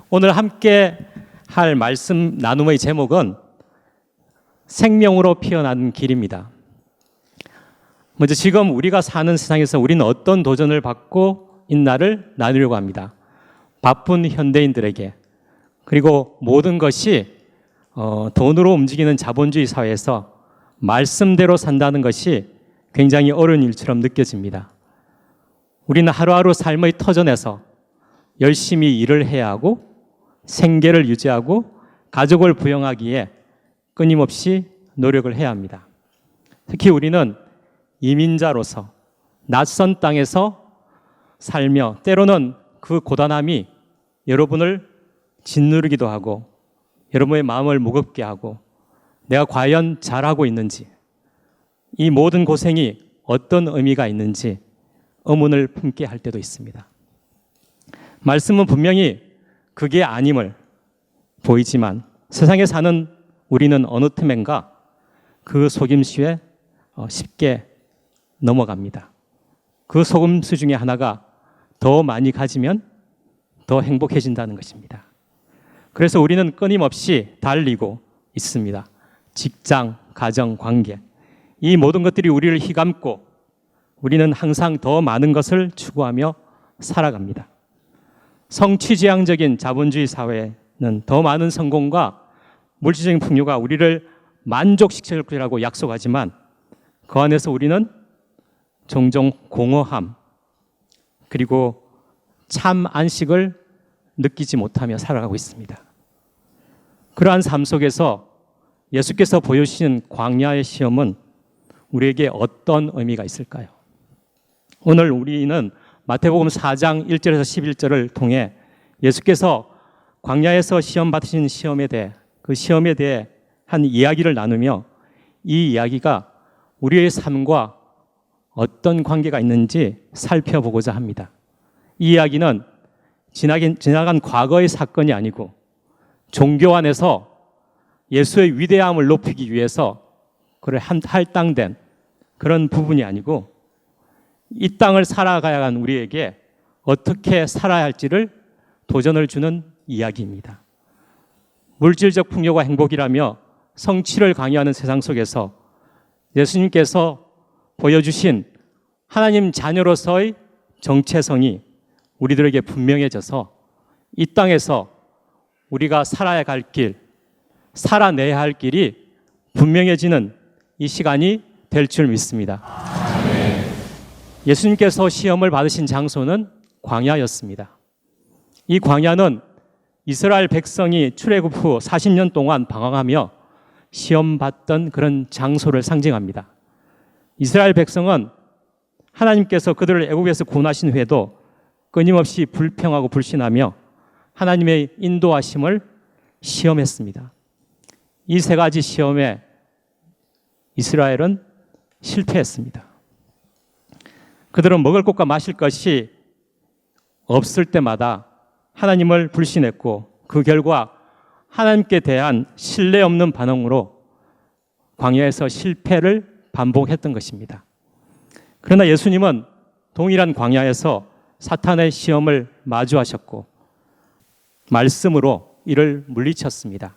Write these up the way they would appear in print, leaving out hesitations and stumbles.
오늘 함께 할 말씀 나눔의 제목은 생명으로 피어난 길입니다. 먼저 지금 우리가 사는 세상에서 우리는 어떤 도전을 받고 있나를 나누려고 합니다. 바쁜 현대인들에게, 그리고 모든 것이 돈으로 움직이는 자본주의 사회에서 말씀대로 산다는 것이 굉장히 어려운 일처럼 느껴집니다. 우리는 하루하루 삶의 터전에서 열심히 일을 해야 하고 생계를 유지하고 가족을 부양하기에 끊임없이 노력을 해야 합니다. 특히 우리는 이민자로서 낯선 땅에서 살며 때로는 그 고단함이 여러분을 짓누르기도 하고 여러분의 마음을 무겁게 하고 내가 과연 잘하고 있는지, 이 모든 고생이 어떤 의미가 있는지 의문을 품게 할 때도 있습니다. 말씀은 분명히 그게 아님을 보이지만 세상에 사는 우리는 어느 틈엔가 그 속임수에 쉽게 넘어갑니다. 그 속임수 중에 하나가 더 많이 가지면 더 행복해진다는 것입니다. 그래서 우리는 끊임없이 달리고 있습니다. 직장, 가정, 관계, 이 모든 것들이 우리를 휘감고 우리는 항상 더 많은 것을 추구하며 살아갑니다. 성취지향적인 자본주의 사회는 더 많은 성공과 물질적인 풍요가 우리를 만족시킬 것이라고 약속하지만 그 안에서 우리는 종종 공허함, 그리고 참 안식을 느끼지 못하며 살아가고 있습니다. 그러한 삶 속에서 예수께서 보여주신 광야의 시험은 우리에게 어떤 의미가 있을까요? 오늘 우리는 마태복음 4장 1절에서 11절을 통해 예수께서 광야에서 시험 받으신 시험에 대해, 그 시험에 대해 한 이야기를 나누며 이 이야기가 우리의 삶과 어떤 관계가 있는지 살펴보고자 합니다. 이 이야기는 지나간 과거의 사건이 아니고 종교 안에서 예수의 위대함을 높이기 위해서 그를 할당된 그런 부분이 아니고 이 땅을 살아가야 하는 우리에게 어떻게 살아야 할지를 도전을 주는 이야기입니다. 물질적 풍요가 행복이라며 성취를 강요하는 세상 속에서 예수님께서 보여주신 하나님 자녀로서의 정체성이 우리들에게 분명해져서 이 땅에서 우리가 살아야 할 길, 살아내야 할 길이 분명해지는 이 시간이 될 줄 믿습니다. 예수님께서 시험을 받으신 장소는 광야였습니다. 이 광야는 이스라엘 백성이 출애굽 후 40년 동안 방황하며 시험받던 그런 장소를 상징합니다. 이스라엘 백성은 하나님께서 그들을 애국에서 구원하신 후에도 끊임없이 불평하고 불신하며 하나님의 인도하심을 시험했습니다. 이 세 가지 시험에 이스라엘은 실패했습니다. 그들은 먹을 것과 마실 것이 없을 때마다 하나님을 불신했고 그 결과 하나님께 대한 신뢰 없는 반응으로 광야에서 실패를 반복했던 것입니다. 그러나 예수님은 동일한 광야에서 사탄의 시험을 마주하셨고 말씀으로 이를 물리쳤습니다.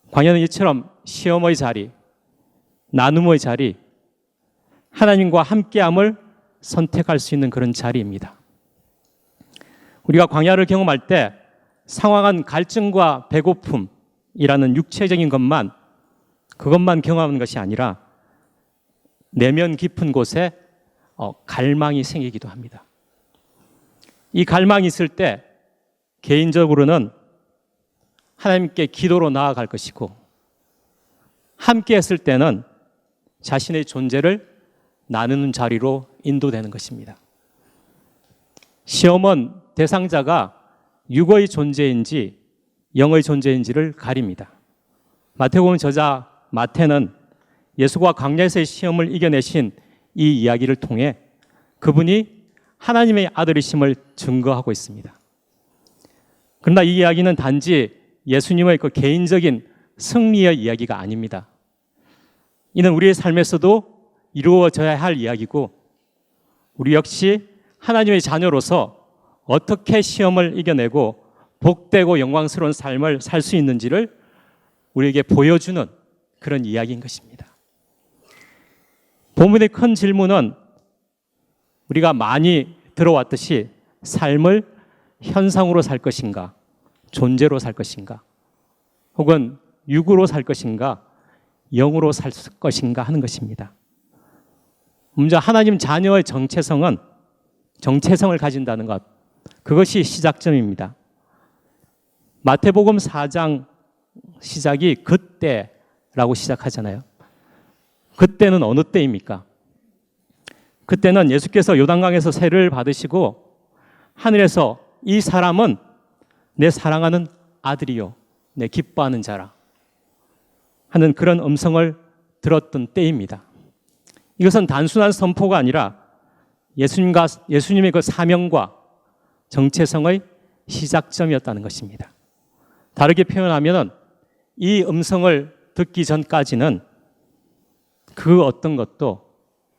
광야는 이처럼 시험의 자리, 나눔의 자리, 하나님과 함께함을 선택할 수 있는 그런 자리입니다. 우리가 광야를 경험할 때 상황한 갈증과 배고픔이라는 육체적인 그것만 경험하는 것이 아니라 내면 깊은 곳에 갈망이 생기기도 합니다. 이 갈망이 있을 때 개인적으로는 하나님께 기도로 나아갈 것이고 함께 했을 때는 자신의 존재를 나누는 자리로 인도되는 것입니다. 시험은 대상자가 육의 존재인지 영의 존재인지를 가립니다. 마태복음 저자 마태는 예수가 광야에서의 시험을 이겨내신 이 이야기를 통해 그분이 하나님의 아들이심을 증거하고 있습니다. 그러나 이 이야기는 단지 예수님의 그 개인적인 승리의 이야기가 아닙니다. 이는 우리의 삶에서도 이루어져야 할 이야기고 우리 역시 하나님의 자녀로서 어떻게 시험을 이겨내고 복되고 영광스러운 삶을 살 수 있는지를 우리에게 보여주는 그런 이야기인 것입니다. 본문의 큰 질문은 우리가 많이 들어왔듯이 삶을 현상으로 살 것인가, 존재로 살 것인가, 혹은 육으로 살 것인가, 영으로 살 것인가 하는 것입니다. 먼저 하나님 자녀의 정체성을 가진다는 것, 그것이 시작점입니다. 마태복음 4장 시작이 그때라고 시작하잖아요. 그때는 어느 때입니까? 그때는 예수께서 요단강에서 세례를 받으시고 하늘에서 이 사람은 내 사랑하는 아들이요 내 기뻐하는 자라 하는 그런 음성을 들었던 때입니다. 이것은 단순한 선포가 아니라 예수님의 그 사명과 정체성의 시작점이었다는 것입니다. 다르게 표현하면 이 음성을 듣기 전까지는 그 어떤 것도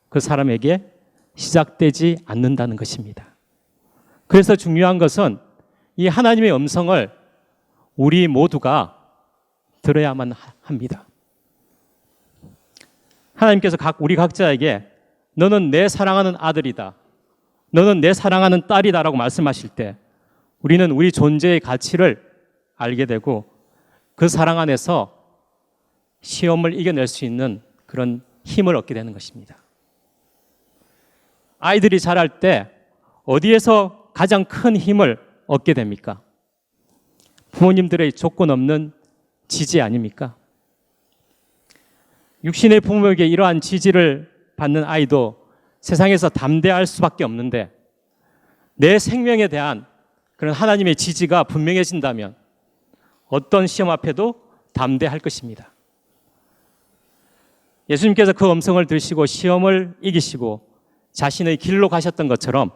그 사람에게 시작되지 않는다는 것입니다. 그래서 중요한 것은 이 하나님의 음성을 우리 모두가 들어야만 합니다. 하나님께서 우리 각자에게 너는 내 사랑하는 아들이다, 너는 내 사랑하는 딸이다라고 말씀하실 때 우리는 우리 존재의 가치를 알게 되고 그 사랑 안에서 시험을 이겨낼 수 있는 그런 힘을 얻게 되는 것입니다. 아이들이 자랄 때 어디에서 가장 큰 힘을 얻게 됩니까? 부모님들의 조건 없는 지지 아닙니까? 육신의 부모에게 이러한 지지를 받는 아이도 세상에서 담대할 수밖에 없는데 내 생명에 대한 그런 하나님의 지지가 분명해진다면 어떤 시험 앞에도 담대할 것입니다. 예수님께서 그 음성을 들으시고 시험을 이기시고 자신의 길로 가셨던 것처럼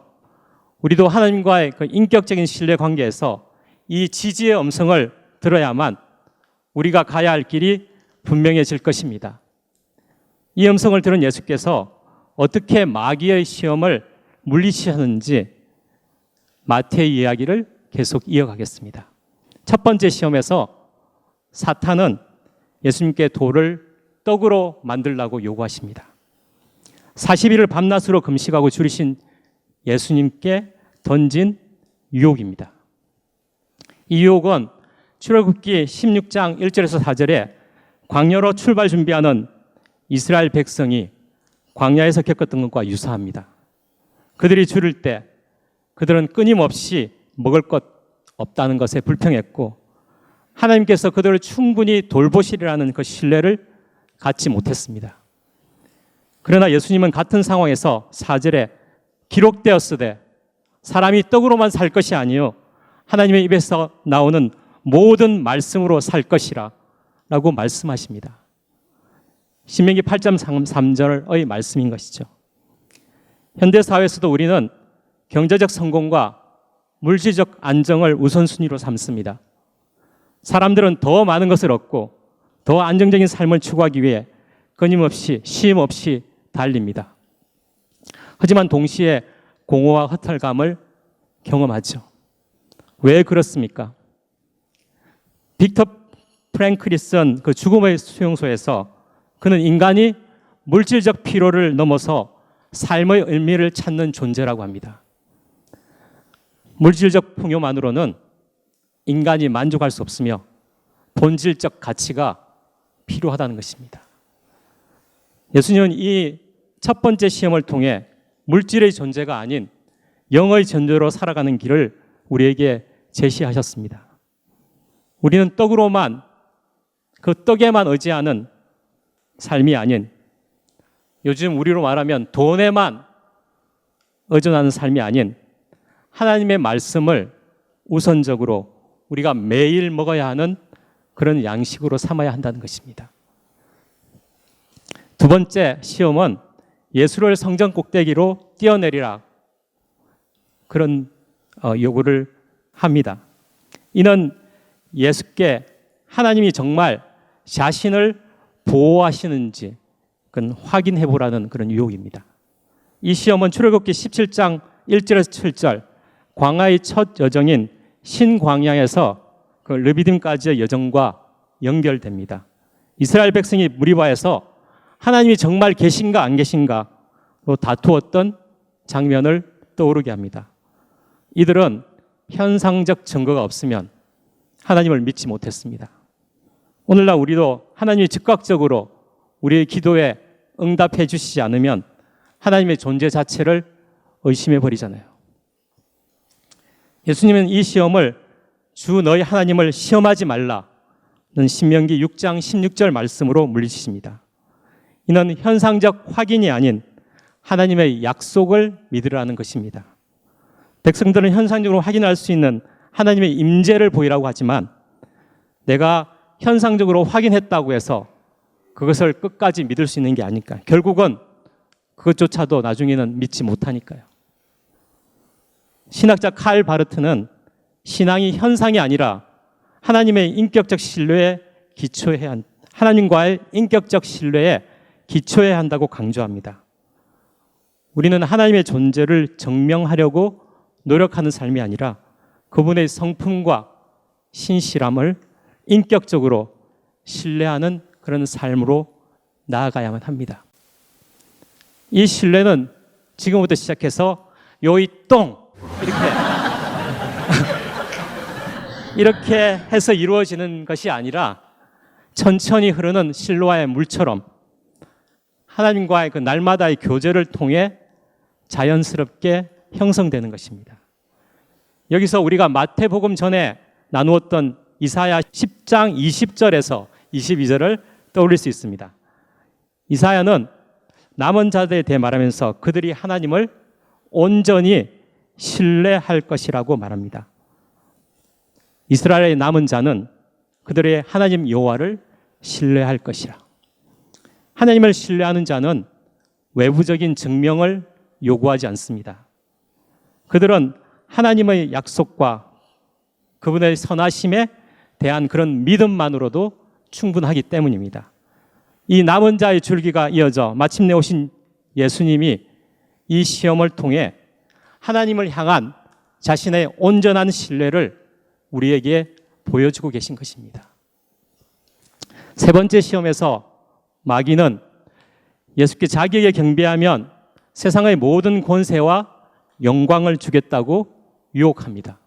우리도 하나님과의 그 인격적인 신뢰 관계에서 이 지지의 음성을 들어야만 우리가 가야 할 길이 분명해질 것입니다. 이 음성을 들은 예수께서 어떻게 마귀의 시험을 물리치셨는지 마태의 이야기를 계속 이어가겠습니다. 첫 번째 시험에서 사탄은 예수님께 돌을 떡으로 만들라고 요구하십니다. 40일을 밤낮으로 금식하고 줄이신 예수님께 던진 유혹입니다. 이 유혹은 출애굽기 16장 1절에서 4절에 광야로 출발 준비하는 이스라엘 백성이 광야에서 겪었던 것과 유사합니다. 그들이 줄일 때 그들은 끊임없이 먹을 것 없다는 것에 불평했고 하나님께서 그들을 충분히 돌보시리라는 그 신뢰를 갖지 못했습니다. 그러나 예수님은 같은 상황에서 4절에 기록되었으되 사람이 떡으로만 살 것이 아니요 하나님의 입에서 나오는 모든 말씀으로 살 것이라 라고 말씀하십니다. 신명기 8장 3절의 말씀인 것이죠. 현대사회에서도 우리는 경제적 성공과 물질적 안정을 우선순위로 삼습니다. 사람들은 더 많은 것을 얻고 더 안정적인 삶을 추구하기 위해 끊임없이 쉼 없이 달립니다. 하지만 동시에 공허와 허탈감을 경험하죠. 왜 그렇습니까? 빅터 프랭클이 쓴 그 죽음의 수용소에서 그는 인간이 물질적 피로를 넘어서 삶의 의미를 찾는 존재라고 합니다. 물질적 풍요만으로는 인간이 만족할 수 없으며 본질적 가치가 필요하다는 것입니다. 예수님은 이 첫 번째 시험을 통해 물질의 존재가 아닌 영의 존재로 살아가는 길을 우리에게 제시하셨습니다. 우리는 떡으로만, 그 떡에만 의지하는 삶이 아닌, 요즘 우리로 말하면 돈에만 의존하는 삶이 아닌 하나님의 말씀을 우선적으로 우리가 매일 먹어야 하는 그런 양식으로 삼아야 한다는 것입니다. 두 번째 시험은 예수를 성전 꼭대기로 뛰어내리라, 그런 요구를 합니다. 이는 예수께 하나님이 정말 자신을 보호하시는지 그건 확인해 보라는 그런 유혹입니다. 이 시험은 출애굽기 17장 1절에서 7절 광야의 첫 여정인 신광야에서 그 르비딤까지의 여정과 연결됩니다. 이스라엘 백성이 무리바에서 하나님이 정말 계신가 안 계신가로 다투었던 장면을 떠오르게 합니다. 이들은 현상적 증거가 없으면 하나님을 믿지 못했습니다. 오늘날 우리도 하나님이 즉각적으로 우리의 기도에 응답해 주시지 않으면 하나님의 존재 자체를 의심해 버리잖아요. 예수님은 이 시험을 주 너희 하나님을 시험하지 말라는 신명기 6장 16절 말씀으로 물리치십니다. 이는 현상적 확인이 아닌 하나님의 약속을 믿으라는 것입니다. 백성들은 현상적으로 확인할 수 있는 하나님의 임재를 보이라고 하지만 내가 현상적으로 확인했다고 해서 그것을 끝까지 믿을 수 있는 게 아닐까. 결국은 그것조차도 나중에는 믿지 못하니까요. 신학자 칼 바르트는 신앙이 현상이 아니라 하나님의 인격적 신뢰에 기초해야 하나님과의 인격적 신뢰에 기초해야 한다고 강조합니다. 우리는 하나님의 존재를 증명하려고 노력하는 삶이 아니라 그분의 성품과 신실함을 인격적으로 신뢰하는 그런 삶으로 나아가야만 합니다. 이 신뢰는 지금부터 시작해서 요이 똥 이렇게 해서 이루어지는 것이 아니라 천천히 흐르는 실로와의 물처럼 하나님과의 그 날마다의 교제를 통해 자연스럽게 형성되는 것입니다. 여기서 우리가 마태복음 전에 나누었던 이사야 10장 20절에서 22절을 떠올릴 수 있습니다. 이사야는 남은 자들에 대해 말하면서 그들이 하나님을 온전히 신뢰할 것이라고 말합니다. 이스라엘의 남은 자는 그들의 하나님 여호와를 신뢰할 것이라. 하나님을 신뢰하는 자는 외부적인 증명을 요구하지 않습니다. 그들은 하나님의 약속과 그분의 선하심에 대한 그런 믿음만으로도 충분하기 때문입니다. 이 남은 자의 줄기가 이어져 마침내 오신 예수님이 이 시험을 통해 하나님을 향한 자신의 온전한 신뢰를 우리에게 보여주고 계신 것입니다. 세 번째 시험에서 마귀는 예수께 자기에게 경배하면 세상의 모든 권세와 영광을 주겠다고 유혹합니다.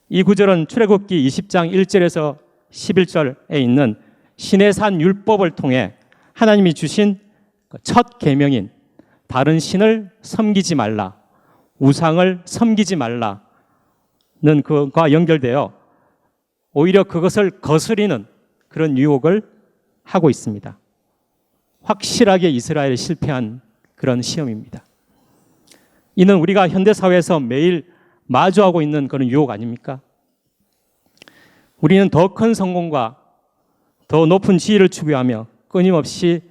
이 구절은 출애굽기 20장 1절에서 11절에 있는 신의 산 율법을 통해 하나님이 주신 첫 계명인 다른 신을 섬기지 말라, 우상을 섬기지 말라는 그것과 연결되어 오히려 그것을 거스리는 그런 유혹을 하고 있습니다. 확실하게 이스라엘이 실패한 그런 시험입니다. 이는 우리가 현대사회에서 매일 마주하고 있는 그런 유혹 아닙니까? 우리는 더 큰 성공과 더 높은 지위를 추구하며 끊임없이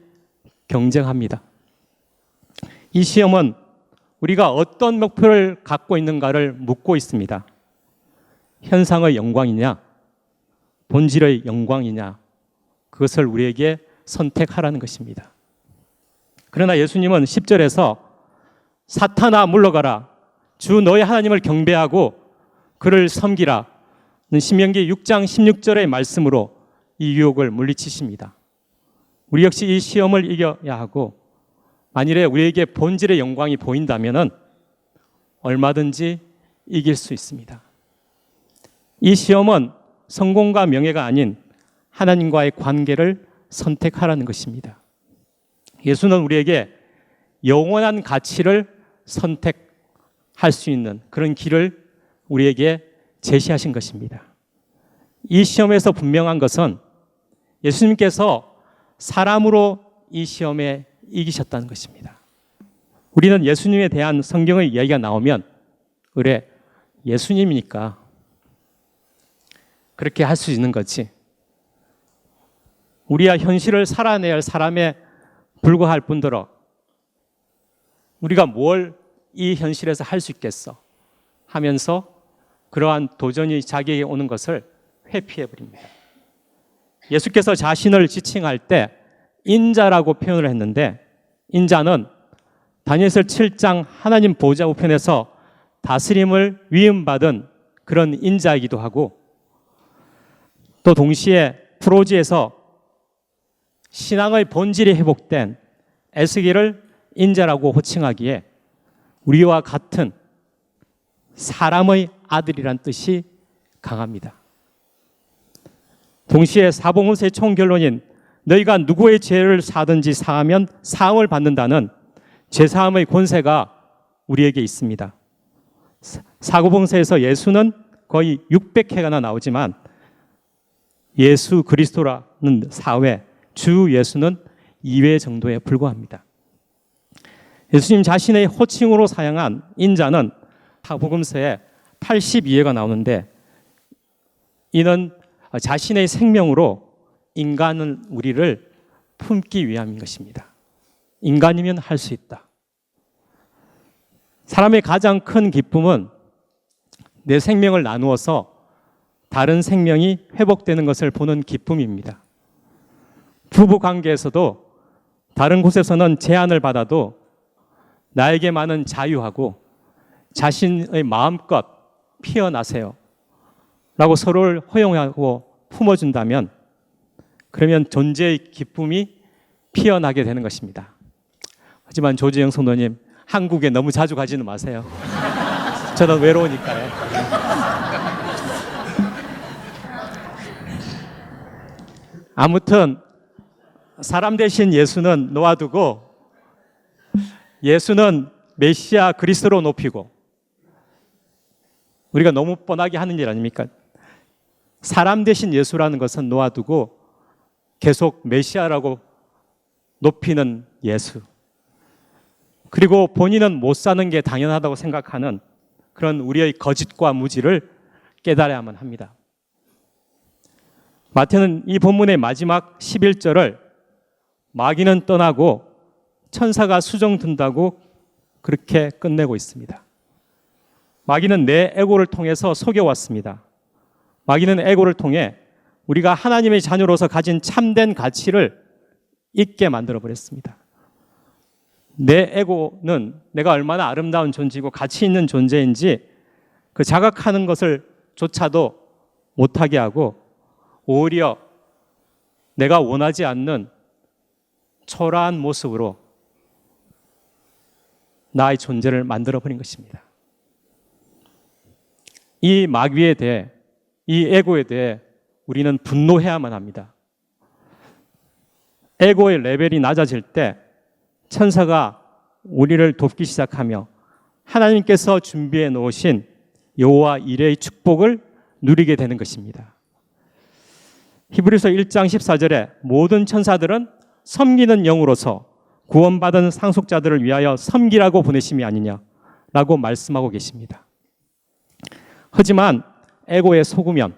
경쟁합니다. 이 시험은 우리가 어떤 목표를 갖고 있는가를 묻고 있습니다. 현상의 영광이냐, 본질의 영광이냐, 그것을 우리에게 선택하라는 것입니다. 그러나 예수님은 10절에서 사탄아 물러가라, 주 너희 하나님을 경배하고 그를 섬기라 는 신명기 6장 16절의 말씀으로 이 유혹을 물리치십니다. 우리 역시 이 시험을 이겨야 하고 만일에 우리에게 본질의 영광이 보인다면 얼마든지 이길 수 있습니다. 이 시험은 성공과 명예가 아닌 하나님과의 관계를 선택하라는 것입니다. 예수는 우리에게 영원한 가치를 선택할 수 있는 그런 길을 우리에게 제시하신 것입니다. 이 시험에서 분명한 것은 예수님께서 사람으로 이 시험에 이기셨다는 것입니다. 우리는 예수님에 대한 성경의 이야기가 나오면 그래, 예수님이니까 그렇게 할 수 있는 거지. 우리야 현실을 살아내야 할 사람에 불과할 뿐더러 우리가 뭘 이 현실에서 할 수 있겠어 하면서 그러한 도전이 자기에게 오는 것을 회피해 버립니다. 예수께서 자신을 지칭할 때 인자라고 표현을 했는데 인자는 다니엘서 7장 하나님 보좌 우편에서 다스림을 위임받은 그런 인자이기도 하고, 또 동시에 프로지에서 신앙의 본질이 회복된 에스겔을 인자라고 호칭하기에 우리와 같은 사람의 아들이란 뜻이 강합니다. 동시에 사복음서의 총결론인 너희가 누구의 죄를 사든지 사하면 사함을 받는다는 죄사함의 권세가 우리에게 있습니다. 사복음서에서 예수는 거의 600회가나 나오지만 예수 그리스도라는 사회, 주 예수는 2회 정도에 불과합니다. 예수님 자신의 호칭으로 사용한 인자는 사복음서에 82회가 나오는데, 이는 자신의 생명으로 인간은 우리를 품기 위함인 것입니다. 인간이면 할 수 있다. 사람의 가장 큰 기쁨은 내 생명을 나누어서 다른 생명이 회복되는 것을 보는 기쁨입니다. 부부 관계에서도 다른 곳에서는 제한을 받아도 나에게만은 자유하고 자신의 마음껏 피어나세요 라고 서로를 허용하고 품어준다면, 그러면 존재의 기쁨이 피어나게 되는 것입니다. 하지만 조지영 성도님, 한국에 너무 자주 가지는 마세요. 저는 외로우니까요. 아무튼 사람 대신 예수는 놓아두고 예수는 메시아 그리스도로 높이고, 우리가 너무 뻔하게 하는 일 아닙니까? 사람 대신 예수라는 것은 놓아두고 계속 메시아라고 높이는 예수, 그리고 본인은 못 사는 게 당연하다고 생각하는 그런 우리의 거짓과 무지를 깨달아야만 합니다. 마태는 이 본문의 마지막 11절을 마귀는 떠나고 천사가 수종 든다고 그렇게 끝내고 있습니다. 마귀는 내 에고를 통해서 속여왔습니다. 마귀는 에고를 통해 우리가 하나님의 자녀로서 가진 참된 가치를 잊게 만들어버렸습니다. 내 에고는 내가 얼마나 아름다운 존재이고 가치 있는 존재인지 그 자각하는 것을 조차도 못하게 하고, 오히려 내가 원하지 않는 초라한 모습으로 나의 존재를 만들어버린 것입니다. 이 마귀에 대해, 이 에고에 대해 우리는 분노해야만 합니다. 에고의 레벨이 낮아질 때 천사가 우리를 돕기 시작하며 하나님께서 준비해 놓으신 여호와 이레의 축복을 누리게 되는 것입니다. 히브리서 1장 14절에 모든 천사들은 섬기는 영으로서 구원받은 상속자들을 위하여 섬기라고 보내심이 아니냐라고 말씀하고 계십니다. 하지만 에고에 속으면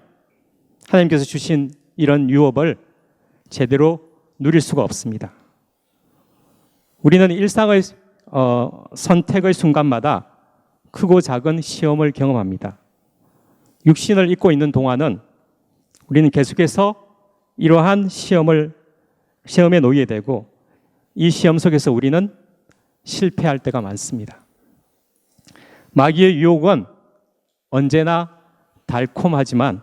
하나님께서 주신 이런 유업을 제대로 누릴 수가 없습니다. 우리는 일상의 선택의 순간마다 크고 작은 시험을 경험합니다. 육신을 입고 있는 동안은 우리는 계속해서 이러한 시험에 놓이게 되고, 이 시험 속에서 우리는 실패할 때가 많습니다. 마귀의 유혹은 언제나 달콤하지만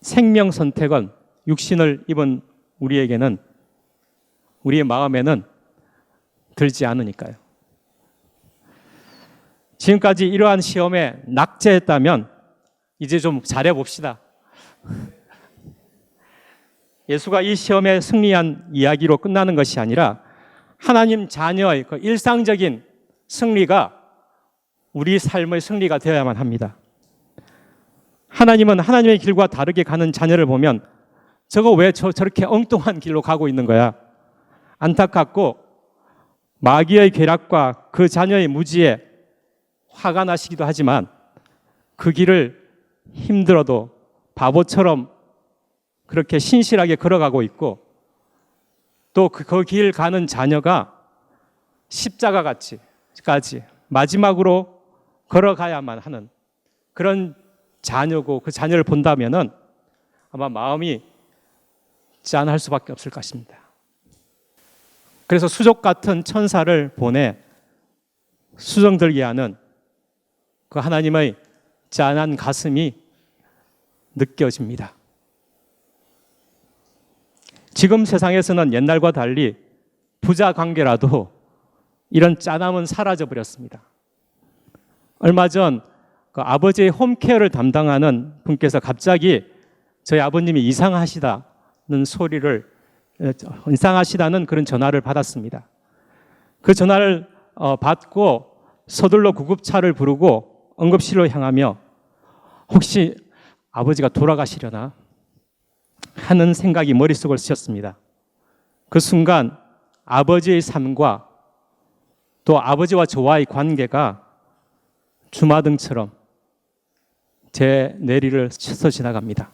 생명 선택은 육신을 입은 우리에게는, 우리의 마음에는 들지 않으니까요. 지금까지 이러한 시험에 낙제했다면 이제 좀 잘해봅시다. 예수가 이 시험에 승리한 이야기로 끝나는 것이 아니라 하나님 자녀의 그 일상적인 승리가 우리 삶의 승리가 되어야만 합니다. 하나님은 하나님의 길과 다르게 가는 자녀를 보면 저거 왜 저렇게 엉뚱한 길로 가고 있는 거야? 안타깝고 마귀의 괴락과 그 자녀의 무지에 화가 나시기도 하지만, 그 길을 힘들어도 바보처럼 그렇게 신실하게 걸어가고 있고, 또 그 길 가는 자녀가 십자가까지 마지막으로 걸어가야만 하는 그런 자녀고, 그 자녀를 본다면은 아마 마음이 짠할 수밖에 없을 것입니다. 그래서 수족 같은 천사를 보내 수정 들게 하는 그 하나님의 짠한 가슴이 느껴집니다. 지금 세상에서는 옛날과 달리 부자 관계라도 이런 짠함은 사라져 버렸습니다. 얼마 전 그 아버지의 홈케어를 담당하는 분께서 갑자기 저희 아버님이 이상하시다는 그런 전화를 받았습니다. 그 전화를 받고 서둘러 구급차를 부르고 응급실로 향하며 혹시 아버지가 돌아가시려나 하는 생각이 머릿속을 스쳤습니다. 그 순간 아버지의 삶과 또 아버지와 저와의 관계가 주마등처럼 제 뇌리를 스쳐 지나갑니다.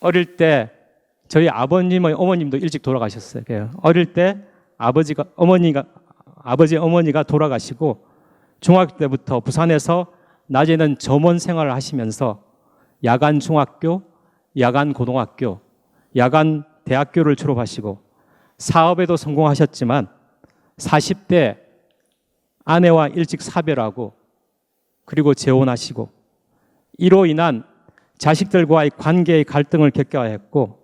어릴 때 저희 아버님의 어머님도 일찍 돌아가셨어요. 어릴 때 아버지 어머니가 돌아가시고 중학교 때부터 부산에서 낮에는 점원 생활을 하시면서 야간 중학교, 야간 고등학교, 야간 대학교를 졸업하시고 사업에도 성공하셨지만 40대 아내와 일찍 사별하고 그리고 재혼하시고 이로 인한 자식들과의 관계의 갈등을 겪어야 했고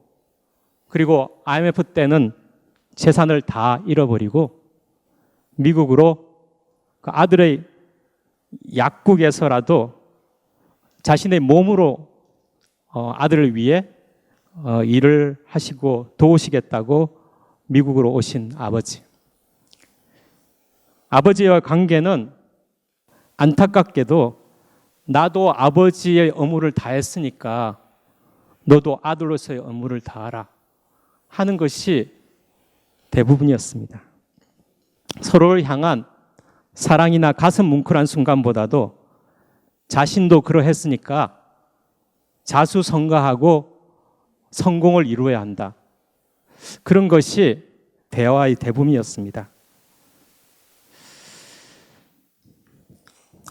그리고 IMF 때는 재산을 다 잃어버리고 미국으로 그 아들의 약국에서라도 자신의 몸으로 아들을 위해 일을 하시고 도우시겠다고 미국으로 오신 아버지. 아버지와 관계는 안타깝게도 나도 아버지의 의무를 다했으니까 너도 아들로서의 의무를 다하라 하는 것이 대부분이었습니다. 서로를 향한 사랑이나 가슴 뭉클한 순간보다도 자신도 그러했으니까 자수성가하고 성공을 이루어야 한다. 그런 것이 대화의 대부분이었습니다.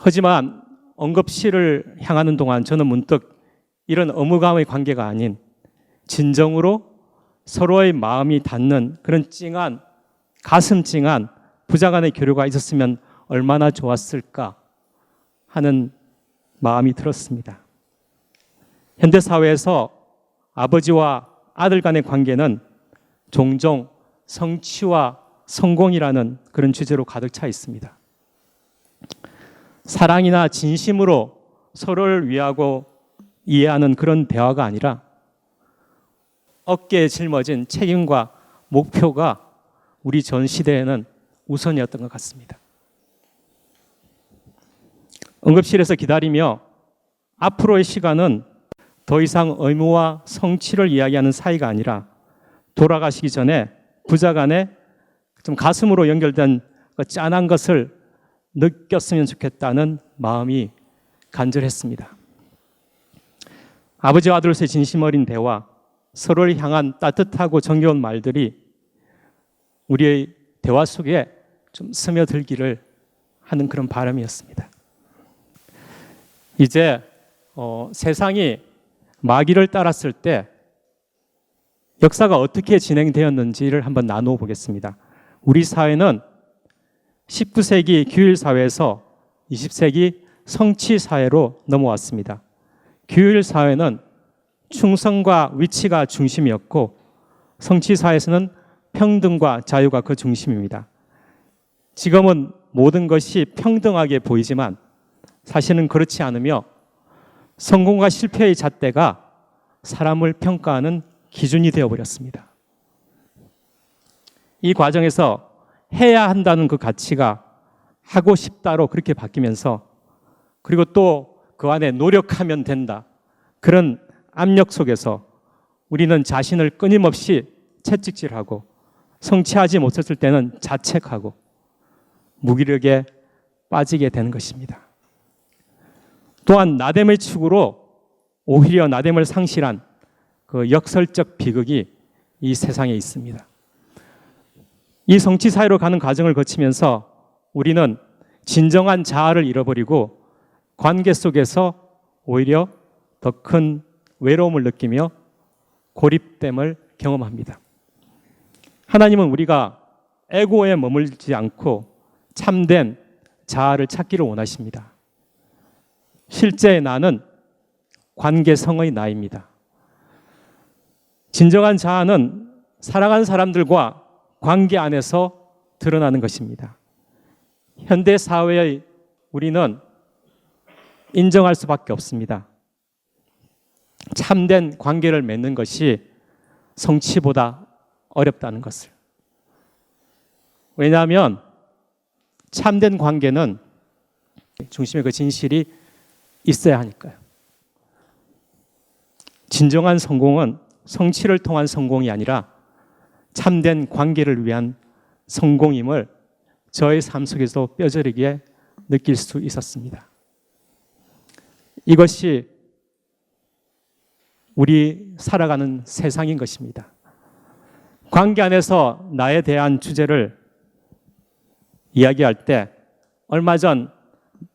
하지만 응급실을 향하는 동안 저는 문득 이런 의무감의 관계가 아닌 진정으로 서로의 마음이 닿는 그런 찡한 가슴 찡한 부자 간의 교류가 있었으면 얼마나 좋았을까 하는 마음이 들었습니다. 현대사회에서 아버지와 아들 간의 관계는 종종 성취와 성공이라는 그런 주제로 가득 차 있습니다. 사랑이나 진심으로 서로를 위하고 이해하는 그런 대화가 아니라 어깨에 짊어진 책임과 목표가 우리 전 시대에는 우선이었던 것 같습니다. 응급실에서 기다리며 앞으로의 시간은 더 이상 의무와 성취를 이야기하는 사이가 아니라 돌아가시기 전에 부자 간에 좀 가슴으로 연결된 그 짠한 것을 느꼈으면 좋겠다는 마음이 간절했습니다. 아버지와 아들로서의 진심 어린 대화, 서로를 향한 따뜻하고 정겨운 말들이 우리의 대화 속에 좀 스며들기를 하는 그런 바람이었습니다. 이제 세상이 마귀를 따랐을 때 역사가 어떻게 진행되었는지를 한번 나누어 보겠습니다. 우리 사회는 19세기 규율 사회에서 20세기 성취 사회로 넘어왔습니다. 규율 사회는 충성과 위치가 중심이었고 성취 사회에서는 평등과 자유가 그 중심입니다. 지금은 모든 것이 평등하게 보이지만 사실은 그렇지 않으며 성공과 실패의 잣대가 사람을 평가하는 기준이 되어버렸습니다. 이 과정에서 해야 한다는 그 가치가 하고 싶다로 그렇게 바뀌면서 그리고 또 그 안에 노력하면 된다. 그런 압력 속에서 우리는 자신을 끊임없이 채찍질하고 성취하지 못했을 때는 자책하고 무기력에 빠지게 되는 것입니다. 또한 나됨의 축으로 오히려 나됨을 상실한 그 역설적 비극이 이 세상에 있습니다. 이 성취 사회로 가는 과정을 거치면서 우리는 진정한 자아를 잃어버리고 관계 속에서 오히려 더 큰 외로움을 느끼며 고립됨을 경험합니다. 하나님은 우리가 에고에 머물지 않고 참된 자아를 찾기를 원하십니다. 실제 나는 관계성의 나입니다. 진정한 자아는 사랑하는 사람들과 관계 안에서 드러나는 것입니다. 현대 사회의 우리는 인정할 수밖에 없습니다. 참된 관계를 맺는 것이 성취보다 어렵다는 것을. 왜냐하면 참된 관계는 중심에 그 진실이 있어야 하니까요. 진정한 성공은 성취를 통한 성공이 아니라 참된 관계를 위한 성공임을 저의 삶 속에서 뼈저리게 느낄 수 있었습니다. 이것이 우리 살아가는 세상인 것입니다. 관계 안에서 나에 대한 주제를 이야기할 때 얼마 전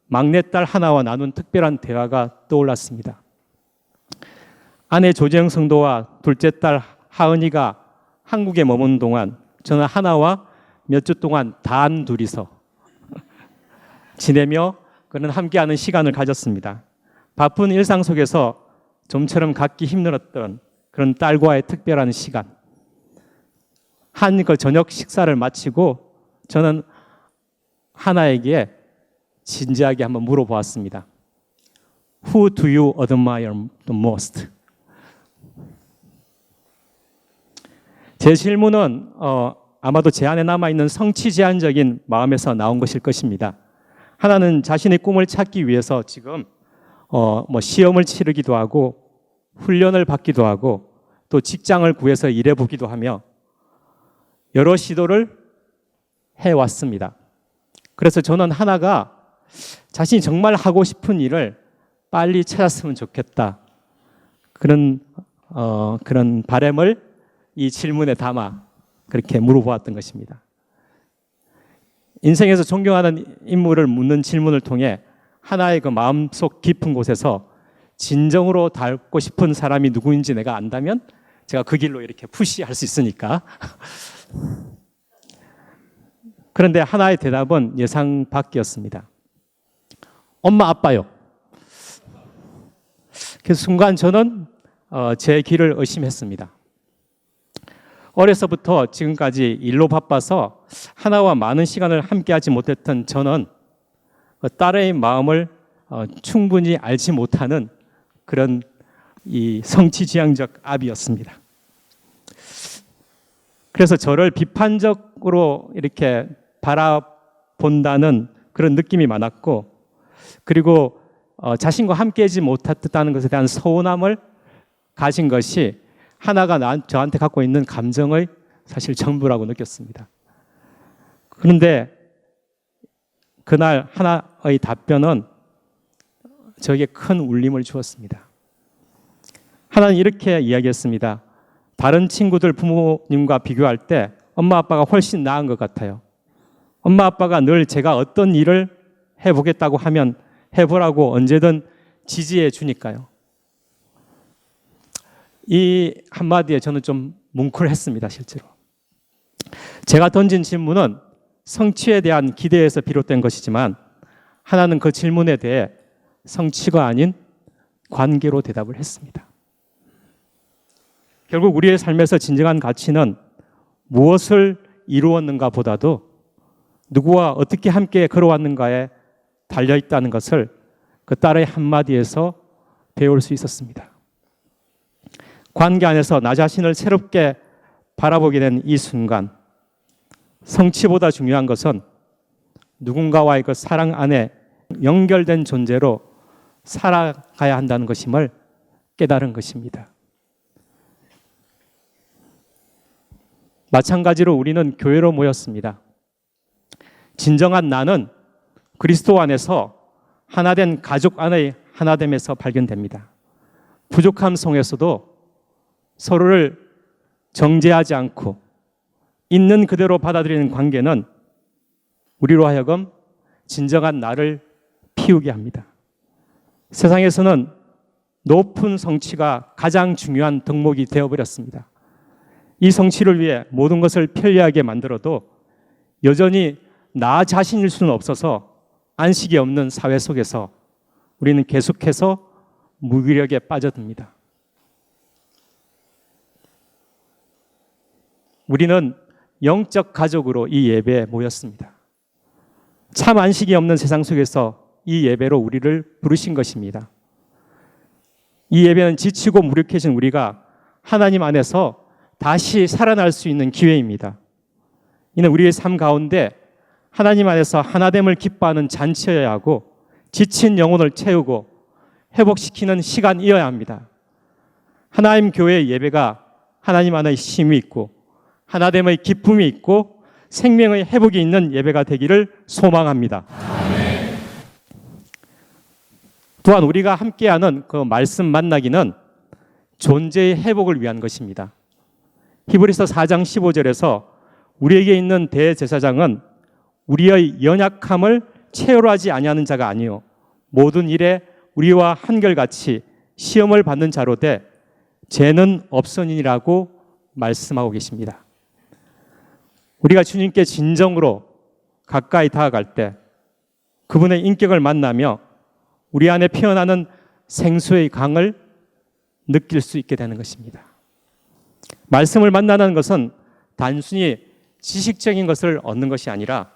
막내딸 하나와 나눈 특별한 대화가 떠올랐습니다. 아내 조재영 성도와 둘째 딸 하은이가 한국에 머무는 동안 저는 하나와 몇 주 동안 단 둘이서 지내며 그런 함께하는 시간을 가졌습니다. 바쁜 일상 속에서 좀처럼 갖기 힘들었던 그런 딸과의 특별한 시간. 한 그 저녁 식사를 마치고 저는 하나에게 진지하게 한번 물어보았습니다. Who do you admire the most? 제 질문은 아마도 제 안에 남아있는 성취 제한적인 마음에서 나온 것일 것입니다. 하나는 자신의 꿈을 찾기 위해서 지금 시험을 치르기도 하고 훈련을 받기도 하고 또 직장을 구해서 일해보기도 하며 여러 시도를 해왔습니다. 그래서 저는 하나가 자신이 정말 하고 싶은 일을 빨리 찾았으면 좋겠다. 그런 바람을 이 질문에 담아 그렇게 물어보았던 것입니다. 인생에서 존경하는 인물을 묻는 질문을 통해 하나의 그 마음속 깊은 곳에서 진정으로 닮고 싶은 사람이 누구인지 내가 안다면 제가 그 길로 이렇게 푸시할 수 있으니까. 그런데 하나의 대답은 예상 밖이었습니다. 엄마, 아빠요. 그 순간 저는 제 길을 의심했습니다. 어려서부터 지금까지 일로 바빠서 하나와 많은 시간을 함께하지 못했던 저는 딸의 마음을 충분히 알지 못하는 그런 이 성취지향적 아비였습니다. 그래서 저를 비판적으로 이렇게 바라본다는 그런 느낌이 많았고, 그리고 자신과 함께하지 못했다는 것에 대한 서운함을 가진 것이 하나가 저한테 갖고 있는 감정의 사실 전부라고 느꼈습니다. 그런데 그날 하나의 답변은 저에게 큰 울림을 주었습니다. 하나는 이렇게 이야기했습니다. 다른 친구들 부모님과 비교할 때 엄마 아빠가 훨씬 나은 것 같아요. 엄마 아빠가 늘 제가 어떤 일을 해보겠다고 하면 해보라고 언제든 지지해 주니까요. 이 한마디에 저는 좀 뭉클했습니다, 실제로. 제가 던진 질문은 성취에 대한 기대에서 비롯된 것이지만 하나는 그 질문에 대해 성취가 아닌 관계로 대답을 했습니다. 결국 우리의 삶에서 진정한 가치는 무엇을 이루었는가 보다도 누구와 어떻게 함께 걸어왔는가에 달려있다는 것을 그 딸의 한마디에서 배울 수 있었습니다. 관계 안에서 나 자신을 새롭게 바라보게 된 이 순간, 성취보다 중요한 것은 누군가와의 그 사랑 안에 연결된 존재로 살아가야 한다는 것임을 깨달은 것입니다. 마찬가지로 우리는 교회로 모였습니다. 진정한 나는 그리스도 안에서 하나된 가족 안의 하나됨에서 발견됩니다. 부족함 속에서도 서로를 정죄하지 않고 있는 그대로 받아들이는 관계는 우리로 하여금 진정한 나를 피우게 합니다. 세상에서는 높은 성취가 가장 중요한 덕목이 되어버렸습니다. 이 성취를 위해 모든 것을 편리하게 만들어도 여전히 나 자신일 수는 없어서 안식이 없는 사회 속에서 우리는 계속해서 무기력에 빠져듭니다. 우리는 영적 가족으로 이 예배에 모였습니다. 참 안식이 없는 세상 속에서 이 예배로 우리를 부르신 것입니다. 이 예배는 지치고 무력해진 우리가 하나님 안에서 다시 살아날 수 있는 기회입니다. 이는 우리의 삶 가운데 하나님 안에서 하나됨을 기뻐하는 잔치여야 하고 지친 영혼을 채우고 회복시키는 시간이어야 합니다. 하나님 교회의 예배가 하나님 안에 힘이 있고 하나됨의 기쁨이 있고 생명의 회복이 있는 예배가 되기를 소망합니다. 아멘. 또한 우리가 함께하는 그 말씀 만나기는 존재의 회복을 위한 것입니다. 히브리서 4장 15절에서 우리에게 있는 대제사장은 우리의 연약함을 체험하지 아니하는 자가 아니요 모든 일에 우리와 한결같이 시험을 받는 자로 돼 죄는 없으니라고 말씀하고 계십니다. 우리가 주님께 진정으로 가까이 다가갈 때 그분의 인격을 만나며 우리 안에 피어나는 생수의 강을 느낄 수 있게 되는 것입니다. 말씀을 만나는 것은 단순히 지식적인 것을 얻는 것이 아니라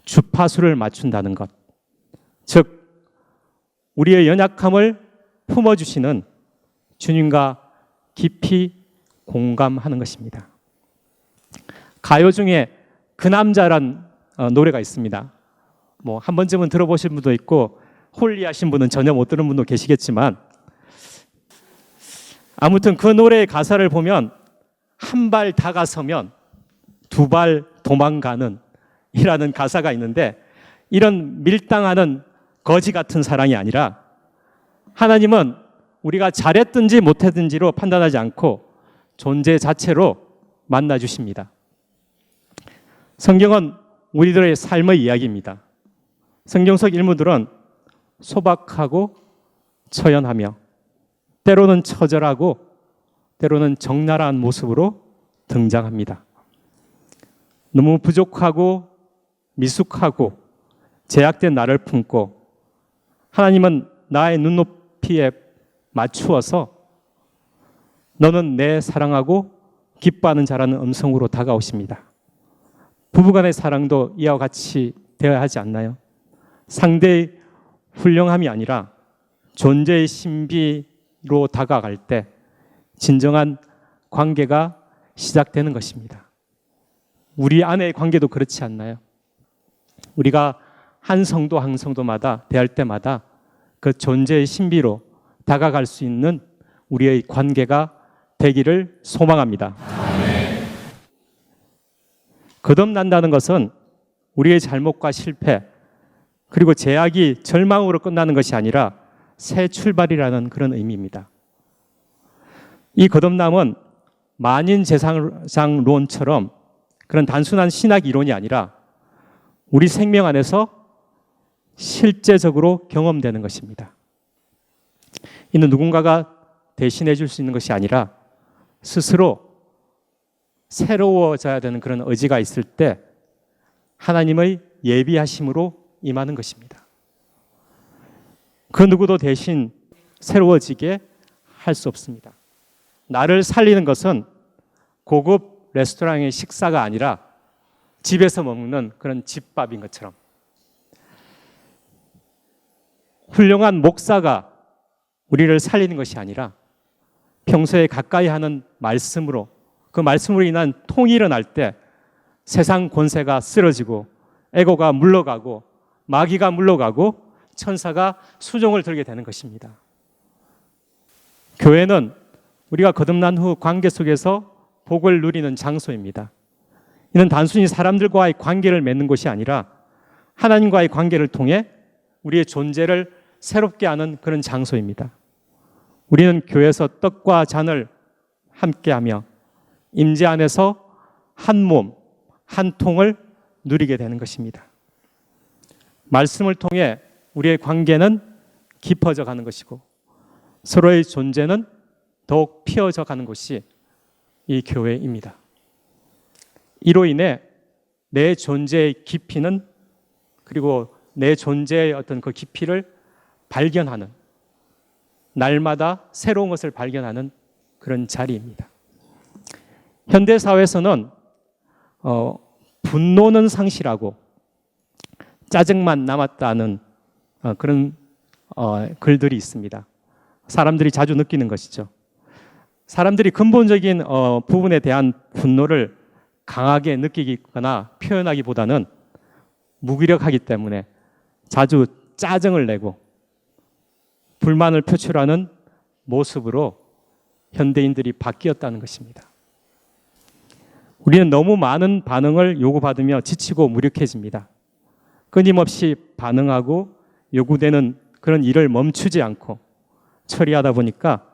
주파수를 맞춘다는 것, 즉 우리의 연약함을 품어주시는 주님과 깊이 공감하는 것입니다. 가요 중에 그 남자란 노래가 있습니다. 뭐 한 번쯤은 들어보신 분도 있고 홀리하신 분은 전혀 못 들은 분도 계시겠지만 아무튼 그 노래의 가사를 보면 한 발 다가서면 두 발 도망가는 이라는 가사가 있는데 이런 밀당하는 거지 같은 사랑이 아니라 하나님은 우리가 잘했든지 못했든지로 판단하지 않고 존재 자체로 만나주십니다. 성경은 우리들의 삶의 이야기입니다. 성경 속 인물들은 소박하고 처연하며 때로는 처절하고 때로는 적나라한 모습으로 등장합니다. 너무 부족하고 미숙하고 제약된 나를 품고 하나님은 나의 눈높이에 맞추어서 너는 내 사랑하고 기뻐하는 자라는 음성으로 다가오십니다. 부부간의 사랑도 이와 같이 되어야 하지 않나요? 상대의 훌륭함이 아니라 존재의 신비로 다가갈 때 진정한 관계가 시작되는 것입니다. 우리 안의 관계도 그렇지 않나요? 우리가 한 성도 한 성도마다 대할 때마다 그 존재의 신비로 다가갈 수 있는 우리의 관계가 되기를 소망합니다. 아멘. 거듭난다는 것은 우리의 잘못과 실패 그리고 제약이 절망으로 끝나는 것이 아니라 새 출발이라는 그런 의미입니다. 이 거듭남은 만인재상론처럼 그런 단순한 신학 이론이 아니라 우리 생명 안에서 실제적으로 경험되는 것입니다. 이는 누군가가 대신해 줄 수 있는 것이 아니라 스스로 새로워져야 되는 그런 의지가 있을 때 하나님의 예비하심으로 임하는 것입니다. 그 누구도 대신 새로워지게 할 수 없습니다. 나를 살리는 것은 고급 레스토랑의 식사가 아니라 집에서 먹는 그런 집밥인 것처럼 훌륭한 목사가 우리를 살리는 것이 아니라 평소에 가까이 하는 말씀으로 그 말씀으로 인한 통이 일어날 때 세상 권세가 쓰러지고 애고가 물러가고 마귀가 물러가고 천사가 수종을 들게 되는 것입니다. 교회는 우리가 거듭난 후 관계 속에서 복을 누리는 장소입니다. 이는 단순히 사람들과의 관계를 맺는 것이 아니라 하나님과의 관계를 통해 우리의 존재를 새롭게 하는 그런 장소입니다. 우리는 교회에서 떡과 잔을 함께하며 임재 안에서 한 몸, 한 통을 누리게 되는 것입니다. 말씀을 통해 우리의 관계는 깊어져 가는 것이고 서로의 존재는 더욱 피어져 가는 곳이 이 교회입니다. 이로 인해 내 존재의 깊이는 그리고 내 존재의 어떤 그 깊이를 발견하는, 날마다 새로운 것을 발견하는 그런 자리입니다. 현대 사회에서는 분노는 상실하고 짜증만 남았다는 그런 글들이 있습니다. 사람들이 자주 느끼는 것이죠. 사람들이 근본적인 부분에 대한 분노를 강하게 느끼거나 표현하기보다는 무기력하기 때문에 자주 짜증을 내고 불만을 표출하는 모습으로 현대인들이 바뀌었다는 것입니다. 우리는 너무 많은 반응을 요구받으며 지치고 무력해집니다. 끊임없이 반응하고 요구되는 그런 일을 멈추지 않고 처리하다 보니까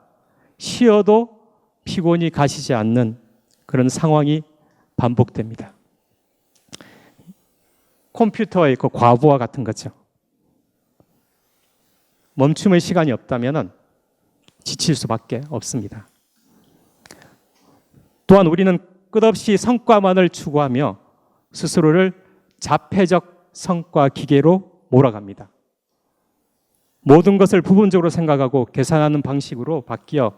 쉬어도 피곤이 가시지 않는 그런 상황이 반복됩니다. 컴퓨터의 그 과부하 같은 거죠. 멈춤의 시간이 없다면 지칠 수밖에 없습니다. 또한 우리는 끝없이 성과만을 추구하며 스스로를 자폐적 성과 기계로 몰아갑니다. 모든 것을 부분적으로 생각하고 계산하는 방식으로 바뀌어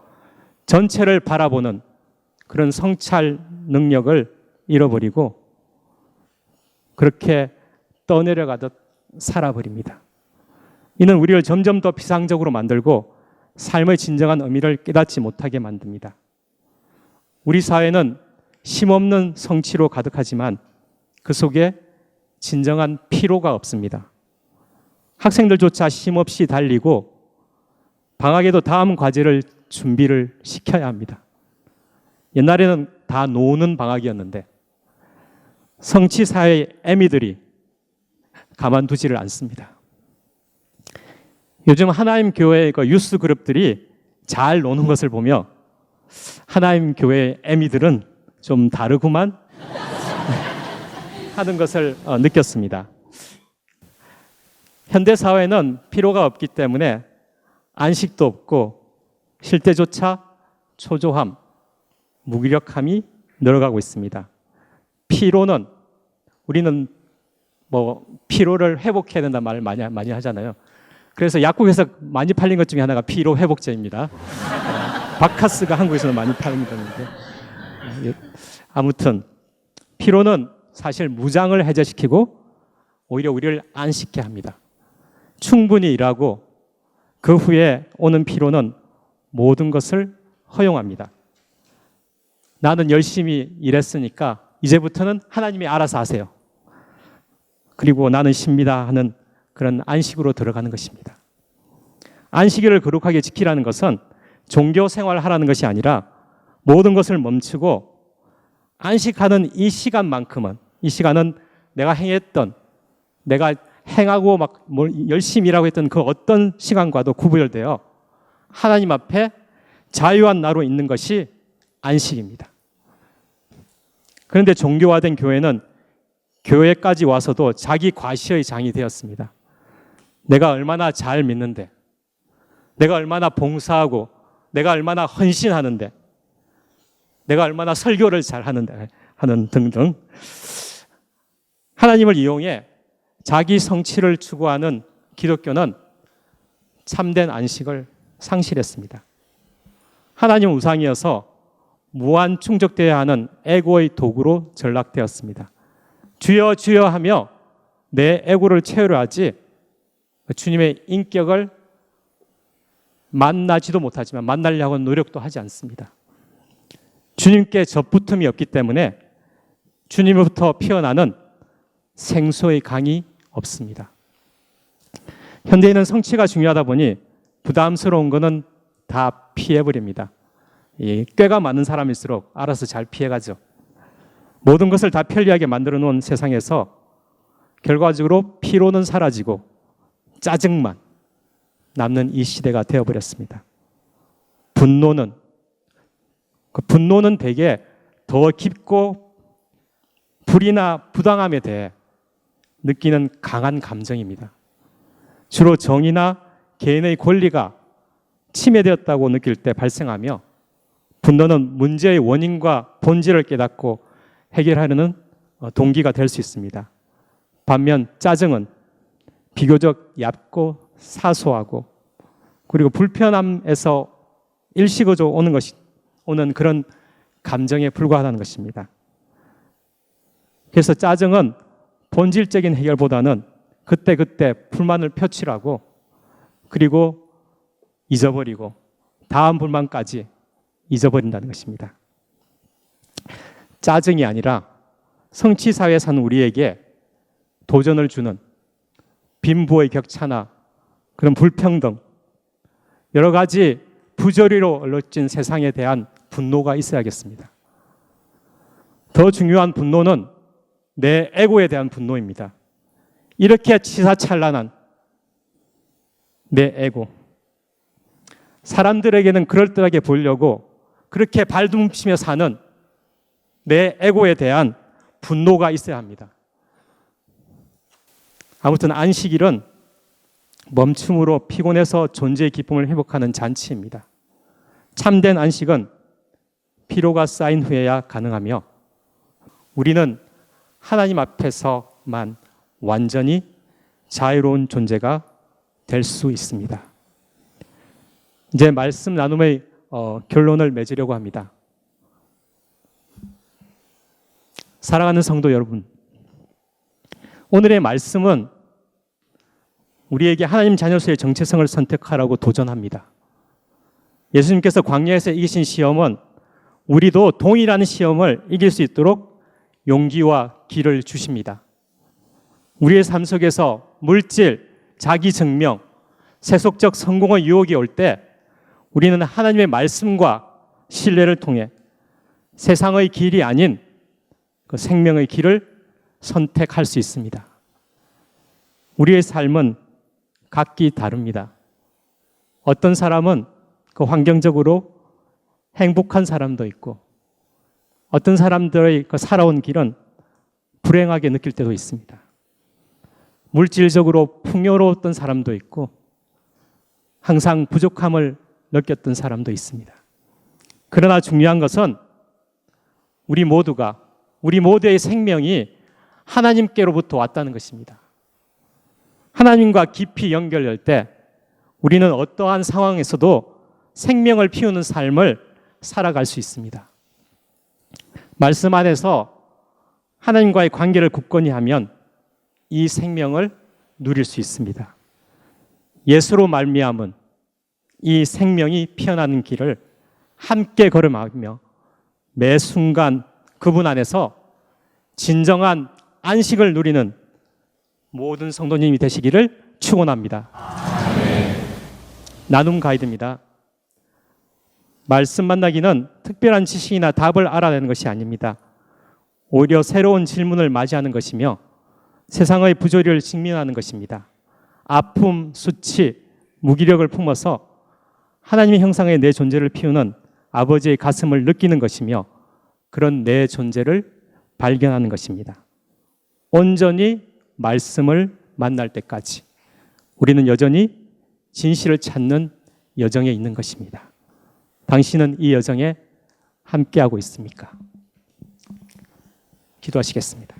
전체를 바라보는 그런 성찰 능력을 잃어버리고 그렇게 떠내려가듯 살아버립니다. 이는 우리를 점점 더 비상적으로 만들고 삶의 진정한 의미를 깨닫지 못하게 만듭니다. 우리 사회는 쉼없는 성취로 가득하지만 그 속에 진정한 피로가 없습니다. 학생들조차 쉼없이 달리고 방학에도 다음 과제를 준비를 시켜야 합니다. 옛날에는 다 노는 방학이었는데 성취사회의 애미들이 가만두지를 않습니다. 요즘 하나님 교회의 그 유스 그룹들이 잘 노는 것을 보며 하나님 교회의 애미들은 좀 다르구만 하는 것을 느꼈습니다. 현대 사회는 피로가 없기 때문에 안식도 없고 쉴 때조차 초조함, 무기력함이 늘어가고 있습니다. 피로는 우리는 피로를 회복해야 된다는 말을 많이 하잖아요. 그래서 약국에서 많이 팔린 것 중에 하나가 피로 회복제입니다. 바카스가 한국에서는 많이 팔린다는데 아무튼 피로는 사실 무장을 해제시키고 오히려 우리를 안식케 합니다. 충분히 일하고 그 후에 오는 피로는 모든 것을 허용합니다. 나는 열심히 일했으니까 이제부터는 하나님이 알아서 하세요. 그리고 나는 쉽니다 하는 그런 안식으로 들어가는 것입니다. 안식일을 거룩하게 지키라는 것은 종교 생활을 하라는 것이 아니라 모든 것을 멈추고 안식하는 이 시간만큼은, 이 시간은 내가 행했던, 내가 행하고 막 열심히 일하고 했던 그 어떤 시간과도 구별되어 하나님 앞에 자유한 나로 있는 것이 안식입니다. 그런데 종교화된 교회는 교회까지 와서도 자기 과시의 장이 되었습니다. 내가 얼마나 잘 믿는데, 내가 얼마나 봉사하고, 내가 얼마나 헌신하는데, 내가 얼마나 설교를 잘하는데 하는 등등 하나님을 이용해 자기 성취를 추구하는 기독교는 참된 안식을 상실했습니다. 하나님은 우상이어서 무한 충족되어야 하는 에고의 도구로 전락되었습니다. 주여 주여 하며 내 에고를 채우려 하지 주님의 인격을 만나지도 못하지만 만나려고 노력도 하지 않습니다. 주님께 접붙음이 없기 때문에 주님으로부터 피어나는 생수의 강이 없습니다. 현대인은 성취가 중요하다 보니 부담스러운 것은 다 피해버립니다. 꾀가 많은 사람일수록 알아서 잘 피해가죠. 모든 것을 다 편리하게 만들어 놓은 세상에서 결과적으로 피로는 사라지고 짜증만 남는 이 시대가 되어버렸습니다. 분노는 대개 더 깊고 불이나 부당함에 대해 느끼는 강한 감정입니다. 주로 정의나 개인의 권리가 침해되었다고 느낄 때 발생하며 분노는 문제의 원인과 본질을 깨닫고 해결하려는 동기가 될 수 있습니다. 반면 짜증은 비교적 얕고 사소하고 그리고 불편함에서 일시거저 오는 그런 감정에 불과하다는 것입니다. 그래서 짜증은 본질적인 해결보다는 그때그때 불만을 표출하고 그리고 잊어버리고 다음 불만까지 잊어버린다는 것입니다. 짜증이 아니라 성취사회에 사는 우리에게 도전을 주는 빈부의 격차나 그런 불평등, 여러 가지 부조리로 얼룩진 세상에 대한 분노가 있어야겠습니다. 더 중요한 분노는 내 에고에 대한 분노입니다. 이렇게 치사찬란한 내 에고, 사람들에게는 그럴듯하게 보이려고 그렇게 발둥치며 사는 내 에고에 대한 분노가 있어야 합니다. 아무튼 안식일은 멈춤으로 피곤해서 존재의 기쁨을 회복하는 잔치입니다. 참된 안식은 피로가 쌓인 후에야 가능하며 우리는 하나님 앞에서만 완전히 자유로운 존재가 될 수 있습니다. 이제 말씀 나눔의 결론을 맺으려고 합니다. 사랑하는 성도 여러분, 오늘의 말씀은 우리에게 하나님 자녀로서의 정체성을 선택하라고 도전합니다. 예수님께서 광야에서 이기신 시험은 우리도 동일한 시험을 이길 수 있도록 용기와 길을 주십니다. 우리의 삶 속에서 물질, 자기 증명, 세속적 성공의 유혹이 올 때 우리는 하나님의 말씀과 신뢰를 통해 세상의 길이 아닌 그 생명의 길을 선택할 수 있습니다. 우리의 삶은 각기 다릅니다. 어떤 사람은 그 환경적으로 행복한 사람도 있고 어떤 사람들의 그 살아온 길은 불행하게 느낄 때도 있습니다. 물질적으로 풍요로웠던 사람도 있고 항상 부족함을 느꼈던 사람도 있습니다. 그러나 중요한 것은 우리 모두의 생명이 하나님께로부터 왔다는 것입니다. 하나님과 깊이 연결될 때 우리는 어떠한 상황에서도 생명을 피우는 삶을 살아갈 수 있습니다. 말씀 안에서 하나님과의 관계를 굳건히 하면 이 생명을 누릴 수 있습니다. 예수로 말미암은 이 생명이 피어나는 길을 함께 걸어가며 매 순간 그분 안에서 진정한 안식을 누리는 모든 성도님이 되시기를 축원합니다. 나눔 가이드입니다. 말씀 만나기는 특별한 지식이나 답을 알아내는 것이 아닙니다. 오히려 새로운 질문을 맞이하는 것이며 세상의 부조리를 직면하는 것입니다. 아픔, 수치, 무기력을 품어서 하나님의 형상의 내 존재를 피우는 아버지의 가슴을 느끼는 것이며 그런 내 존재를 발견하는 것입니다. 온전히 말씀을 만날 때까지 우리는 여전히 진실을 찾는 여정에 있는 것입니다. 당신은 이 여정에 함께하고 있습니까? 기도하시겠습니다.